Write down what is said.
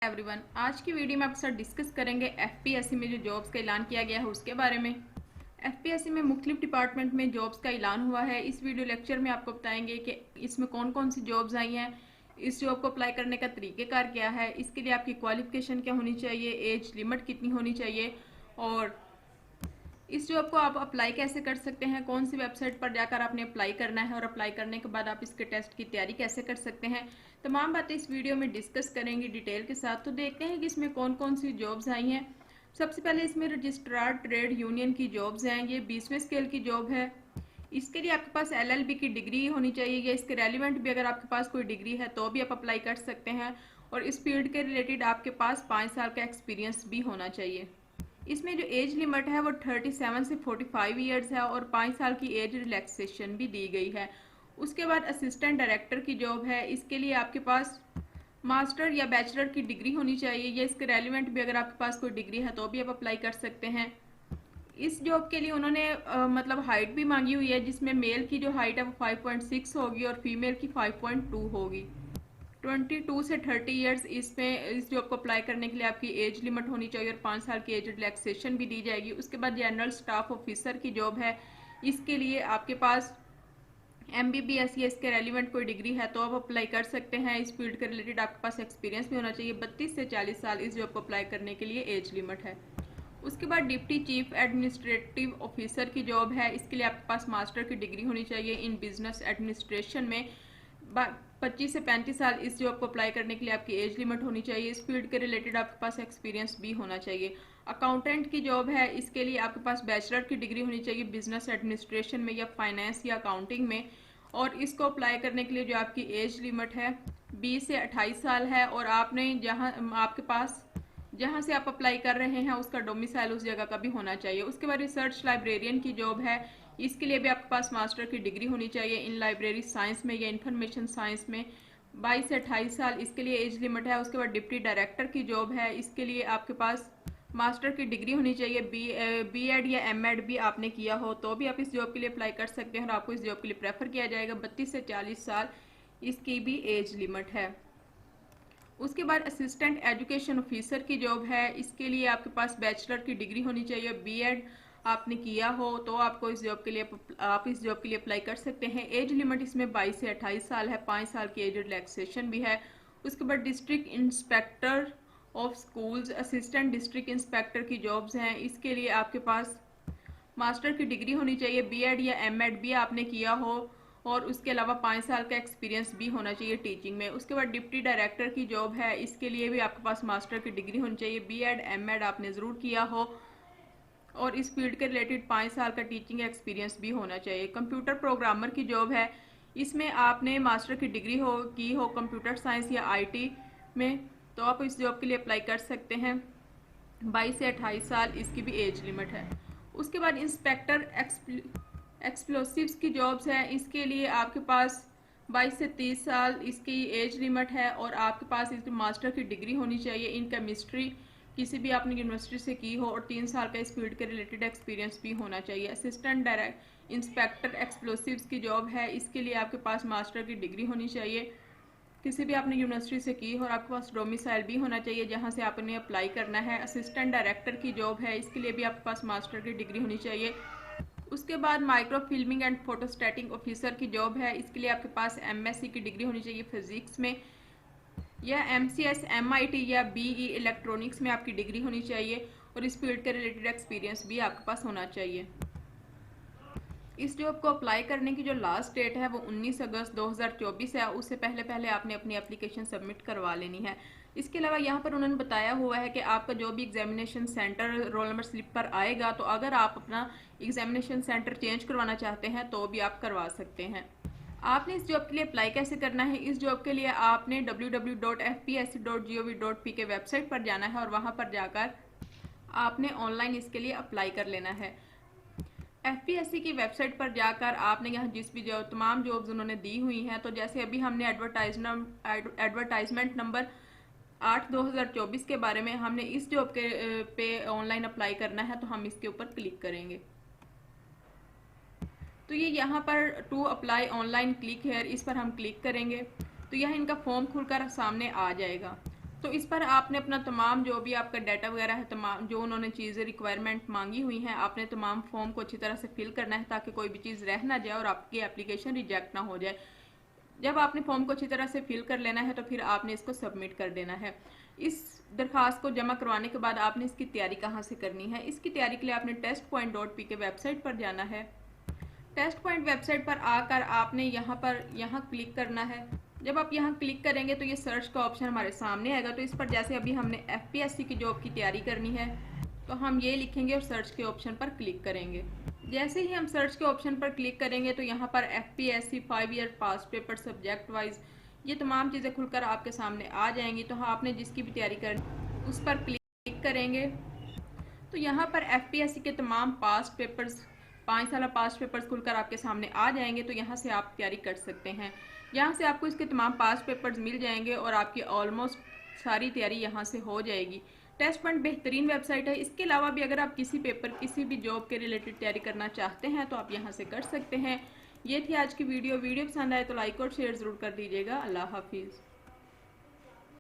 Everyone, आज की video में आपके साथ डिस्कस करेंगे एफपीएससी में जो जॉब्स का ऐलान किया गया है उसके बारे में। एफपीएससी में मुख्तलिफ डिपार्टमेंट में जॉब्स का ऐलान हुआ है। इस वीडियो लेक्चर में आपको बताएंगे कि इसमें कौन कौन सी जॉब्स आई हैं, इस जॉब को अप्लाई करने का तरीक़ेकार क्या है, इसके लिए आपकी क्वालिफिकेशन क्या होनी चाहिए, एज लिमिट कितनी होनी चाहिए और इस जॉब को आप अप्लाई कैसे कर सकते हैं, कौन सी वेबसाइट पर जाकर आपने अप्लाई करना है और अप्लाई करने के बाद आप इसके टेस्ट की तैयारी कैसे कर सकते हैं। तमाम बातें इस वीडियो में डिस्कस करेंगे डिटेल के साथ। तो देखते हैं कि इसमें कौन कौन सी जॉब्स आई हैं। सबसे पहले इसमें रजिस्ट्रार ट्रेड यूनियन की जॉब्स हैं। ये 20वें स्केल की जॉब है। इसके लिए आपके पास एलएलबी की डिग्री होनी चाहिए या इसके रेलिवेंट भी अगर आपके पास कोई डिग्री है तो भी आप अप्लाई कर सकते हैं। और इस फील्ड के रिलेटेड आपके पास 5 साल का एक्सपीरियंस भी होना चाहिए। इसमें जो एज लिमिट है वो 37 से 45 ईयर्स है और 5 साल की एज रिलैक्सेशन भी दी गई है। उसके बाद असिस्टेंट डायरेक्टर की जॉब है। इसके लिए आपके पास मास्टर या बैचलर की डिग्री होनी चाहिए या इसके रेलिवेंट भी अगर आपके पास कोई डिग्री है तो भी आप अप्लाई कर सकते हैं। इस जॉब के लिए उन्होंने मतलब हाइट भी मांगी हुई है, जिसमें मेल की जो हाइट है वो 5.6 होगी और फीमेल की 5.2 होगी। 22 से 30 ईयर्स इसमें इस जॉब को अप्लाई करने के लिए आपकी एज लिमिट होनी चाहिए और 5 साल की एज रिलैक्सेशन भी दी जाएगी। उसके बाद जनरल स्टाफ ऑफिसर की जॉब है। इसके लिए आपके पास MBBS या इसके रेलिवेंट कोई डिग्री है तो आप अप्लाई कर सकते हैं। इस फील्ड के रिलेटेड आपके पास एक्सपीरियंस भी होना चाहिए। 32 से 40 साल इस जॉब को अप्लाई करने के लिए एज लिमिट है। उसके बाद डिप्टी चीफ एडमिनिस्ट्रेटिव ऑफिसर की जॉब है। इसके लिए आपके पास मास्टर की डिग्री होनी चाहिए इन बिजनेस एडमिनिस्ट्रेशन में। 25 से 35 साल इस जॉब को अप्लाई करने के लिए आपकी एज लिमिट होनी चाहिए। इस फील्ड के रिलेटेड आपके पास एक्सपीरियंस भी होना चाहिए। अकाउंटेंट की जॉब है। इसके लिए आपके पास बैचलर की डिग्री होनी चाहिए बिजनेस एडमिनिस्ट्रेशन में या फाइनेंस या अकाउंटिंग में। और इसको अप्लाई करने के लिए जो आपकी एज लिमिट है 20 से 28 साल है और आपने जहाँ से आप अप्लाई कर रहे हैं उसका डोमिसाइल उस जगह का भी होना चाहिए। उसके बाद रिसर्च लाइब्रेरियन की जॉब है। इसके लिए भी आपके पास मास्टर की डिग्री होनी चाहिए इन लाइब्रेरी साइंस में या इंफॉर्मेशन साइंस में। 22 से 28 साल इसके लिए एज लिमिट है। उसके बाद डिप्टी डायरेक्टर की जॉब है। इसके लिए आपके पास मास्टर की डिग्री होनी चाहिए। बी एड या एम एड भी आपने किया हो तो भी आप इस जॉब के लिए अप्लाई कर सकते हैं और आपको इस जॉब के लिए प्रेफर किया जाएगा। 32 से 40 साल इसकी भी एज लिमिट है। उसके बाद असिस्टेंट एजुकेशन ऑफिसर की जॉब है। इसके लिए आपके पास बैचलर की डिग्री होनी चाहिए। बीएड आपने किया हो तो आपको इस जॉब के लिए अप्लाई कर सकते हैं। एज लिमिट इसमें 22 से 28 साल है। 5 साल की एज रिलैक्सेशन भी है। उसके बाद district inspector of schools assistant district inspector की जॉब्स हैं। इसके लिए आपके पास मास्टर की डिग्री होनी चाहिए। बीएड या एमएड भी आपने किया हो और उसके अलावा 5 साल का एक्सपीरियंस भी होना चाहिए टीचिंग में। उसके बाद डिप्टी डायरेक्टर की जॉब है। इसके लिए भी आपके पास मास्टर की डिग्री होनी चाहिए। बीएड एमएड आपने ज़रूर किया हो और इस फील्ड के रिलेटेड 5 साल का टीचिंग एक्सपीरियंस भी होना चाहिए। कंप्यूटर प्रोग्रामर की जॉब है। इसमें आपने मास्टर की डिग्री की हो कंप्यूटर साइंस या आईटी में तो आप इस जॉब के लिए अप्लाई कर सकते हैं। 22 से 28 साल इसकी भी एज लिमिट है। उसके बाद इंस्पेक्टर एक्सप्लोसिव्स की जॉब्स हैं। इसके लिए आपके पास 22 से 30 साल इसकी एज लिमिट है और आपके पास इसकी मास्टर की डिग्री होनी चाहिए इन केमिस्ट्री किसी भी आपने यूनिवर्सिटी से की हो और 3 साल का इस फील्ड के रिलेटेड एक्सपीरियंस भी होना चाहिए। असिस्टेंट डायरेक्ट इंस्पेक्टर एक्सप्लोसिव्स की जॉब है। इसके लिए आपके पास मास्टर की डिग्री होनी चाहिए किसी भी आपने यूनिवर्सिटी से की हो और आपके पास डोमिसाइल भी होना चाहिए जहां से आपने अप्लाई करना है। असिस्टेंट डायरेक्टर की जॉब है। इसके लिए भी आपके पास मास्टर की डिग्री होनी चाहिए। उसके बाद माइक्रो फिल्मिंग एंड फोटोस्टैटिक ऑफिसर की जॉब है। इसके लिए आपके पास एमएससी की डिग्री होनी चाहिए फिजिक्स में या एमसीएस एमआईटी या बीई इलेक्ट्रॉनिक्स में आपकी डिग्री होनी चाहिए और इस फील्ड के रिलेटेड एक्सपीरियंस भी आपके पास होना चाहिए। इस जॉब को अप्लाई करने की जो लास्ट डेट है वो 19 अगस्त 2024 है। उससे पहले पहले आपने अपनी एप्लीकेशन सबमिट करवा लेनी है। इसके अलावा यहाँ पर उन्होंने बताया हुआ है कि आपका जो भी examination centre roll number slip पर आएगा तो अगर आप अपना एग्जामिनेशन सेंटर चेंज करवाना चाहते हैं तो भी आप करवा सकते हैं। आपने इस जॉब के लिए अप्लाई कैसे करना है? इस जॉब के लिए आपने www.fpsc.gov.p के वेबसाइट पर जाना है और वहाँ पर जाकर आपने ऑनलाइन इसके लिए अप्लाई कर लेना है। एफपीएससी की वेबसाइट पर जाकर आपने यहाँ जिस भी तमाम जॉब्स उन्होंने दी हुई हैं तो जैसे अभी हमने एडवर्टाइजमेंट नंबर 8/2024 के बारे में हमने इस जॉब के पे ऑनलाइन अप्लाई करना है तो हम इसके ऊपर क्लिक करेंगे तो ये यहाँ पर to apply online click here इस पर हम क्लिक करेंगे तो यह इनका फॉर्म खुलकर सामने आ जाएगा। तो इस पर आपने अपना तमाम जो भी आपका डाटा वगैरह है, तमाम जो उन्होंने चीज़ें रिक्वायरमेंट मांगी हुई हैं, आपने तमाम फॉर्म को अच्छी तरह से फिल करना है ताकि कोई भी चीज़ रह ना जाए और आपकी एप्लीकेशन रिजेक्ट ना हो जाए। जब आपने फॉर्म को अच्छी तरह से फिल कर लेना है तो फिर आपने इसको सबमिट कर देना है। इस दरखास्त को जमा करवाने के बाद आपने इसकी तैयारी कहाँ से करनी है? इसकी तैयारी के लिए आपने testpoint.pk वेबसाइट पर जाना है। टेस्ट पॉइंट वेबसाइट पर आकर आपने यहाँ क्लिक करना है। जब आप यहाँ क्लिक करेंगे तो ये सर्च का ऑप्शन हमारे सामने आएगा। तो इस पर जैसे अभी हमने FPSC की जॉब की तैयारी करनी है तो हम ये लिखेंगे और सर्च के ऑप्शन पर क्लिक करेंगे। जैसे ही हम सर्च के ऑप्शन पर क्लिक करेंगे तो यहाँ पर FPSC 5 year past paper subject wise ये तमाम चीज़ें खुलकर आपके सामने आ जाएंगी। तो हाँ, आपने जिसकी भी तैयारी करनी उस पर क्लिक करेंगे तो यहाँ पर FPSC के तमाम पास्ट पेपर्स 5 साल पास्ट पेपर्स खुलकर आपके सामने आ जाएंगे। तो यहाँ से आप तैयारी कर सकते हैं। यहाँ से आपको इसके तमाम पास्ट पेपर्स मिल जाएंगे और आपकी ऑलमोस्ट सारी तैयारी यहाँ से हो जाएगी। टेस्ट पॉइंट बेहतरीन वेबसाइट है। इसके अलावा भी अगर आप किसी पेपर किसी भी जॉब के रिलेटेड तैयारी करना चाहते हैं तो आप यहाँ से कर सकते हैं। ये थी आज की वीडियो पसंद आए तो लाइक और शेयर ज़रूर कर दीजिएगा। अल्लाह हाफिज़।